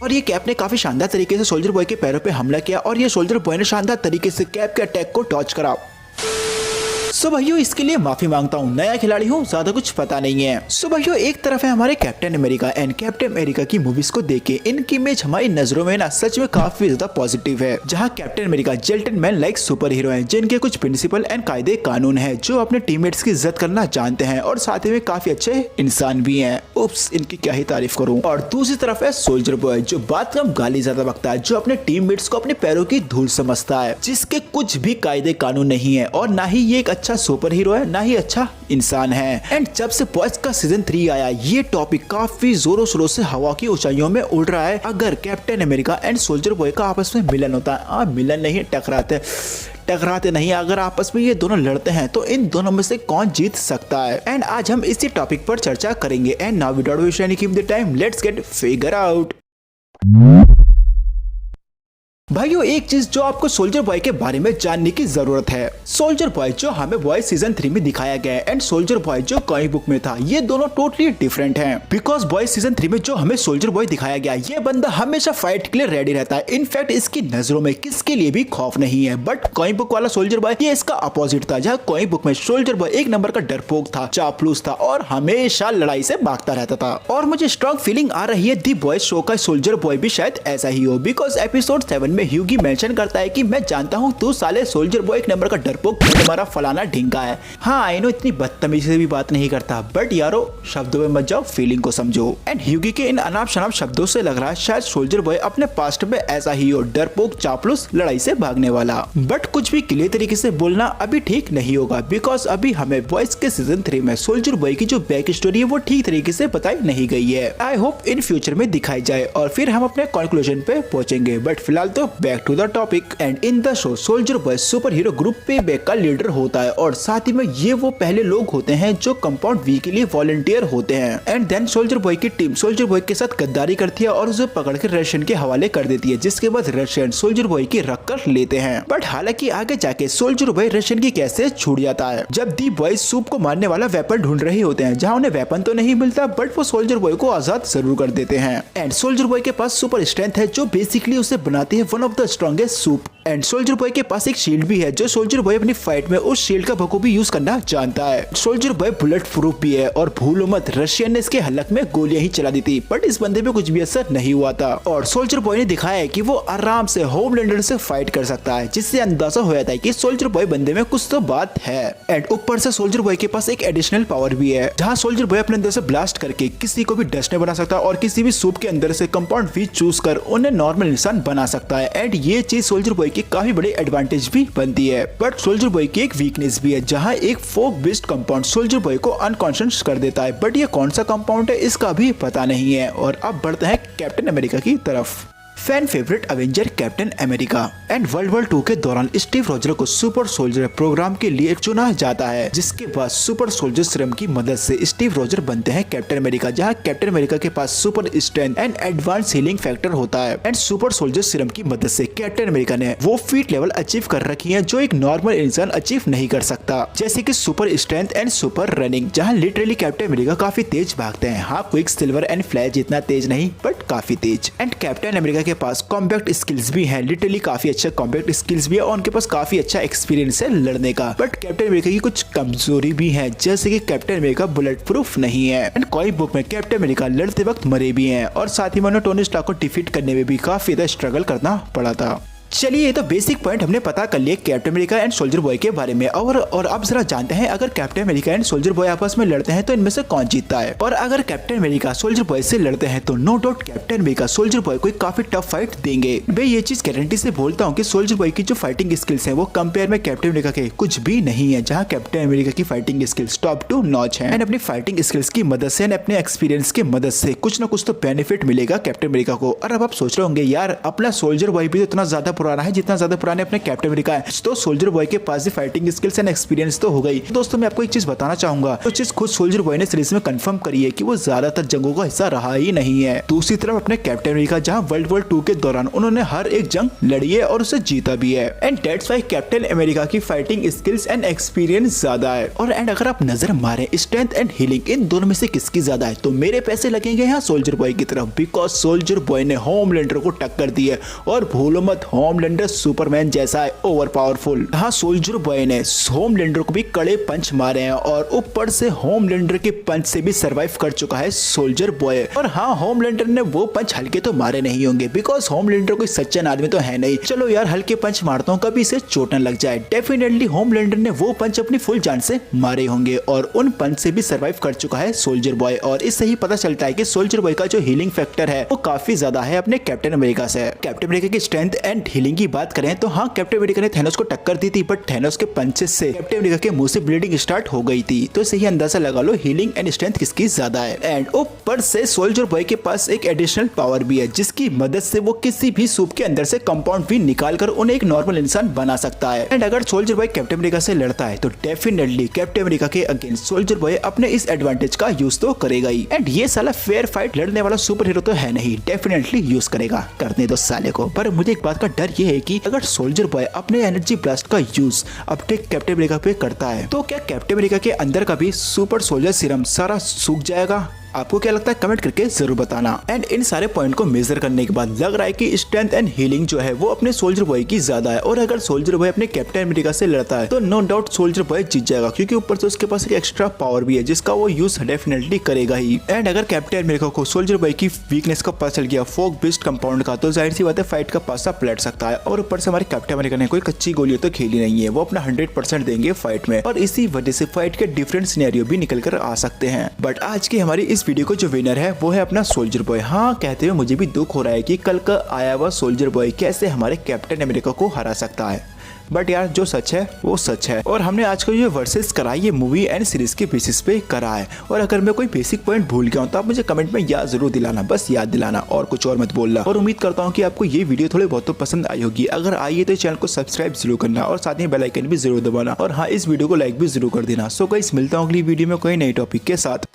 और ये कैप ने काफी शानदार तरीके से सोल्जर बॉय के पैरों पे हमला किया और ये सोल्जर बॉय ने शानदार तरीके से कैप के अटैक को डॉज करा। सो भाइयों इसके लिए माफी मांगता हूँ, नया खिलाड़ी हूँ, ज्यादा कुछ पता नहीं है। सो भाइयों एक तरफ है हमारे captain America and captain America की मूवीज को देख के इनकी इमेज हमारी नजरों में ना सच में काफी ज्यादा पॉजिटिव है, जहाँ Captain America gentleman like super hero है जिनके कुछ प्रिंसिपल एंड कायदे कानून है, जो अपने टीममेट्स की इज्जत करना जानते हैं और साथ ही में काफी अच्छे इंसान भी हैं। उप्स, इनकी क्या ही तारीफ करूं। और दूसरी तरफ है सोल्जर बॉय जो बात कम गाली ज्यादा बकता है, जो अपने टीममेट्स को अपने पैरों की धूल समझता है, जिसके कुछ भी कायदे कानून नहीं है और ना ही ये एक अच्छा सुपर हीरो है ना ही अच्छा इंसान है। एंड जब से बॉयज का सीजन 3 आया ये टॉपिक काफी जोरों शोरों से हवा की ऊंचाइयों में उड़ रहा है। अगर captain America and soldier boy का आपस में मिलन होता है, मिलन नहीं टकराते नहीं, अगर आपस में ये दोनों लड़ते हैं तो इन दोनों में से कौन जीत सकता है। एंड आज हम इसी टॉपिक पर चर्चा करेंगे। And now without wasting any keep the time let's get figure out. भाइयों एक चीज जो आपको सोल्जर बॉय के बारे में जानने की जरूरत है, सोल्जर बॉय जो हमें बॉय सीजन 3 में दिखाया गया है एंड सोल्जर बॉय जो कॉमिक बुक में था, ये दोनों टोटली डिफरेंट हैं। बिकॉज बॉय सीजन 3 में जो हमें सोल्जर बॉय दिखाया गया ये बंदा हमेशा फाइट के लिए रेडी रहता है, इनफैक्ट इसकी नजरों में किसके लिए भी खौफ नहीं है। बट कॉमिक बुक वाला सोल्जर बॉय ये इसका अपोजिट था, जहाँ कॉमिक बुक में सोल्जर बॉय एक नंबर का डरपोक था, चापलूस था और हमेशा लड़ाई से भागता रहता था। और मुझे स्ट्रॉन्ग फीलिंग आ रही है दी बॉय शो का सोल्जर बॉय भी शायद ऐसा ही हो, बिकॉज एपिसोड 7 में ह्यूगी मेंशन करता है कि मैं जानता हूँ तू साले सोल्जर बॉय एक नंबर का डरपोक तुम्हारा फलाना ढिंगा है। हाँ आई नो इतनी बदतमीजी से भी बात नहीं करता, बट यारो शब्दों में मत जाओ, फीलिंग को समझो। एंड ह्यूगी के इन अनाप शनाप शब्दों से लग रहा है शायद सोल्जर बॉय अपने पास्ट में ऐसा ही हो, डरपोक चापलूस लड़ाई से भागने वाला। बट कुछ भी क्लियर तरीके से बोलना अभी ठीक नहीं होगा, बिकॉज अभी हमें बॉयज के सीजन 3 में सोल्जर बॉय की जो बैक स्टोरी है वो ठीक तरीके से बताई नहीं गई है। आई होप इन फ्यूचर में दिखाई जाए और फिर हम अपने कंक्लूजन पे पहुंचेंगे। बट फिलहाल तो back to the topic. And in the show soldier boy superhero group payback का लीडर होता है और साथ ही में ये वो पहले लोग होते हैं जो कंपाउंड वी के लिए वॉलंटियर होते हैं। एंड देन सोल्जर बॉय की टीम सोल्जर बॉय के साथ गद्दारी करती है और उसे पकड़ के रशियन के हवाले कर देती है, जिसके बाद रशियन सोल्जर बॉय की रख कर लेते हैं। बट हालांकि आगे जाके सोल्जर बॉय रशियन की कैसे छूट जाता है, जब दी बॉय सूप को मारने वाला वेपन ढूंढ रहे होते हैं, जहाँ उन्हें वेपन तो नहीं मिलता बट वो सोल्जर बॉय को आजाद जरूर कर देते हैं। एंड सोल्जर बॉय के पास सुपर स्ट्रेंथ है जो बेसिकली उसे बनाती है one of the strongest soup. And soldier boy के पास एक शील्ड भी है जो सोल्जर बॉय अपनी फाइट में उस शील्ड का बखूबी यूज करना जानता है। सोल्जर बॉय बुलेट प्रूफ भी है और भूलो मत रशियन ने इसके हलक में गोलियां ही चला दी थी, बट इस बंदे पे कुछ भी असर नहीं हुआ था। और सोल्जर बॉय ने दिखाया है कि वो आराम से होमलैंडर से फाइट कर सकता है, जिससे अंदाजा हो जाता है कि सोल्जर बॉय बंदे में कुछ तो बात है। एंड ऊपर से सोल्जर बॉय के पास एक एडिशनल पावर भी है, जहाँ सोल्जर बॉय अपने अंदर से ब्लास्ट करके किसी को भी डस्ट बना सकता है और किसी भी सूप के अंदर से कंपाउंड वी चूज कर उन्हें नॉर्मल इंसान बना सकता है। एंड ये चीज सोल्जर बॉय की काफी बड़ी एडवांटेज भी बनती है। बट सोल्जर बॉय की एक वीकनेस भी है, जहाँ एक फोक बेस्ड कंपाउंड सोल्जर बॉय को अनकॉन्शियस कर देता है, बट ये कौन सा कंपाउंड है इसका भी पता नहीं है। और अब बढ़ते हैं कैप्टन अमेरिका की तरफ। Fan favourite Avenger captain America. And world war 2 के दौरान स्टीव रॉजर को सुपर सोल्जर प्रोग्राम के लिए चुना जाता है, जिसके बाद सुपर सोल्जर सीरम की मदद से स्टीव रॉजर बनते हैं कैप्टन अमेरिका, जहां कैप्टन अमेरिका के पास super strength and advance healing factor होता है। एंड सुपर सोल्जर सीरम की मदद से कैप्टन अमेरिका ने वो फीट लेवल अचीव कर रखी है जो एक नॉर्मल इंसान अचीव नहीं कर सकता, जैसे कि super strength and super running, जहाँ लिटरली कैप्टन अमेरिका काफी तेज भागते हैं। हाँ क्विक सिल्वर एंड फ्लैश जितना तेज नहीं बट काफी तेज। एंड कैप्टन अमेरिका के पास कॉम्बैट स्किल्स भी हैं, लिटरली काफी अच्छा कॉम्बैट स्किल्स भी है और उनके पास काफी अच्छा एक्सपीरियंस है लड़ने का। बट कैप्टन अमेरिका की कुछ कमजोरी भी है, जैसे कि कैप्टन अमेरिका बुलेट प्रूफ नहीं है। एंड कॉमिक बुक में कैप्टन अमेरिका लड़ते वक्त मरे भी हैं और साथ ही उन्हें टोनी स्टार्क को डिफीट करने में भी काफी ज्यादा स्ट्रगल करना पड़ा था। चलिए ये तो बेसिक पॉइंट हमने पता कर लिए captain America and soldier boy के बारे में। और अब जरा जानते हैं अगर captain America and soldier boy आपस में लड़ते हैं तो इनमें से कौन जीतता है। और अगर कैप्टन अमेरिका सोल्जर बॉय से लड़ते हैं तो no doubt Captain America soldier boy को काफी टफ फाइट देंगे। मैं ये चीज गारंटी से बोलता हूँ कि सोल्जर बॉय की जो फाइटिंग स्किल्स है वो कंपेयर में कैप्टन अमेरिका के कुछ भी नहीं है, जहाँ कैप्टन अमेरिका की fighting skills top to notch है। एंड अपनी फाइटिंग स्किल्स की मदद से अपने एक्सपीरियंस की मदद से कुछ ना कुछ तो बेनिफिट मिलेगा कैप्टन अमेरिका को। और अब आप सोच रहे होंगे यार अपना सोल्जर बॉय भी तो इतना ज्यादा पुराना है जितना ज्यादा पुराने अपने कैप्टन अमेरिका है। तो सोल्जर बॉय के पास भी फाइटिंग स्किल्स एंड एक्सपीरियंस तो हो गई। दोस्तों मैं आपको एक चीज बताना चाहूंगा, तो चीज खुद सोल्जर बॉय ने सीरीज में कंफर्म करी है कि वो ज्यादातर जंगों का हिस्सा रहा ही नहीं है। दूसरी तरफ अपने कैप्टन अमेरिका जहां वर्ल्ड वॉर 2 के दौरान उन्होंने हर एक जंग लड़ी है और उसे जीता भी है। And that's why captain America की फाइटिंग स्किल्स एंड एक्सपीरियंस ज्यादा है। और एंड अगर आप नजर मारे स्ट्रेंथ एंड हीलिंग इन दोनों में से किसकी ज्यादा है, तो मेरे पैसे लगेंगे यहाँ सोल्जर बॉय की तरफ, बिकॉज सोल्जर बॉय ने होमलैंडर को टक्कर दी है। और भूलो मत, होमलैंडर सुपरमैन जैसा है, ओवर पावरफुल। हाँ, सोल्जर बॉय ने होमलैंडर को भी कड़े पंच मारे हैं और ऊपर से होमलैंडर के पंच से भी सर्वाइव कर चुका है सोल्जर बॉय। और हाँ, होमलैंडर ने वो पंच हल्के तो मारे नहीं होंगे, बिकॉज होमलैंडर कोई सच्चा आदमी तो है नहीं। चलो यार, हल्के पंच मारता हूँ, कभी इसे चोट न लग जाए। डेफिनेटली होमलैंडर ने वो पंच अपनी फुल जान से मारे होंगे और उन पंच से भी सर्वाइव कर चुका है सोल्जर बॉय। और इससे ही पता चलता है कि सोल्जर बॉय का जो हीलिंग फैक्टर है वो काफी ज्यादा है अपने कैप्टन अमेरिका से। कैप्टन अमेरिका की स्ट्रेंथ एंड हीलिंग की बात करें तो हाँ, कैप्टन अमेरिका ने थैनोस को टक्कर दी थी, बट थैनोस के पंचेस से कैप्टन अमेरिका के मुंह से ब्लीडिंग स्टार्ट हो गई थी। तो इससे ही अंदाजा लगा लो हीलिंग एंड स्ट्रेंथ किसकी ज्यादा है। एंड ऊपर से सोल्जर बॉय के पास एक एडिशनल पावर भी है जिसकी मदद से वो किसी भी सूप के अंदर से कंपाउंड भी निकाल कर उन्हें एक नॉर्मल इंसान बना सकता है। एंड अगर सोल्जर बॉय कैप्टन अमेरिका से लड़ता है तो डेफिनेटली कैप्टन अमेरिका के अगेंस्ट सोल्जर बॉय अपने इस एडवांटेज का यूज तो करेगा ही। एंड ये साला फेयर फाइट लड़ने वाला सुपर हीरो तो है नहीं, डेफिनेटली यूज करेगा, करने दो साले को। पर मुझे एक बात का डर ये है कि अगर सोल्जर बॉय अपने एनर्जी ब्लास्ट का यूज अपने कैप्टन अमेरिका पे करता है तो क्या कैप्टन अमेरिका के अंदर का भी सुपर सोल्जर सीरम सारा सूख जाएगा? आपको क्या लगता है कमेंट करके जरूर बताना। एंड इन सारे पॉइंट को मेजर करने के बाद लग रहा है कि स्ट्रेंथ एंड हीलिंग जो है वो अपने सोल्जर बॉय की ज्यादा है। और अगर सोल्जर बॉय अपने कैप्टन अमेरिका से लड़ता है तो नो डाउट सोल्जर बॉय जीत जाएगा, क्योंकि ऊपर से उसके पास एक एक्स्ट्रा पावर भी है जिसका वो यूज डेफिनेटली करेगा ही। एंड अगर कैप्टन अमेरिका को सोल्जर बॉय की वीकनेस का पता चल गया फोक बेस्ड कंपाउंड का, तो जाहिर सी बात है फाइट का पासा पलट सकता है। और ऊपर से हमारे कैप्टन अमेरिका ने कोई कच्ची गोली तो खेली नहीं है, वो अपना 100% देंगे फाइट में और इसी वजह से फाइट के डिफरेंट सिनेरियो भी निकल कर आ सकते हैं। बट आज की हमारी इस वीडियो को जो विनर है वो है अपना सोल्जर बॉय। हाँ, कहते हुए मुझे भी दुख हो रहा है कि कल का आया हुआ सोल्जर बॉय कैसे हमारे कैप्टन अमेरिका को हरा सकता है, बट यार जो सच है वो सच है। और हमने आज को ये वर्सेस करा ये मूवी एंड सीरीज के बेसिस पे करा है। और अगर मैं कोई बेसिक पॉइंट भूल गया हूँ तो आप मुझे कमेंट में याद जरूर दिलाना, बस याद दिलाना और कुछ और मत बोलना। और उम्मीद करता हूँ कि आपको ये वीडियो थोड़ी बहुत तो पसंद आई होगी। अगर आई है तो चैनल को सब्सक्राइब जरूर करना और साथ ही बेल आइकन भी जरूर दबाना। और हाँ, इस वीडियो को लाइक भी जरूर कर देना। सो गाइस, मिलता हूँ अगली वीडियो में कोई नई टॉपिक के साथ।